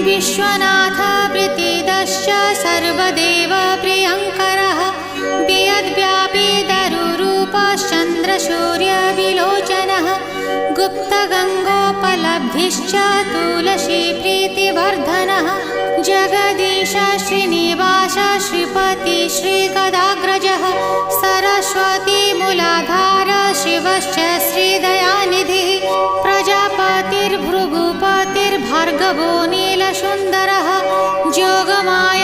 विश्वनाथ प्रीतिदश्च सर्वदेव प्रियङ्करः वियद्व्यापी दरुरूपश्चन्द्रसूर्यविलोचनः गुप्तगङ्गोपलब्धिश्च तुलसी प्रीतिवर्धनः जगदीश श्रीनिवास श्रीपति श्रीगदाग्रजः सरस्वती मूलाधार शिवश्च श्रीदयानिधिः प्रजापतिर्भृगुपतिर्भार्गवो नीलसुन्दरः जोगमाया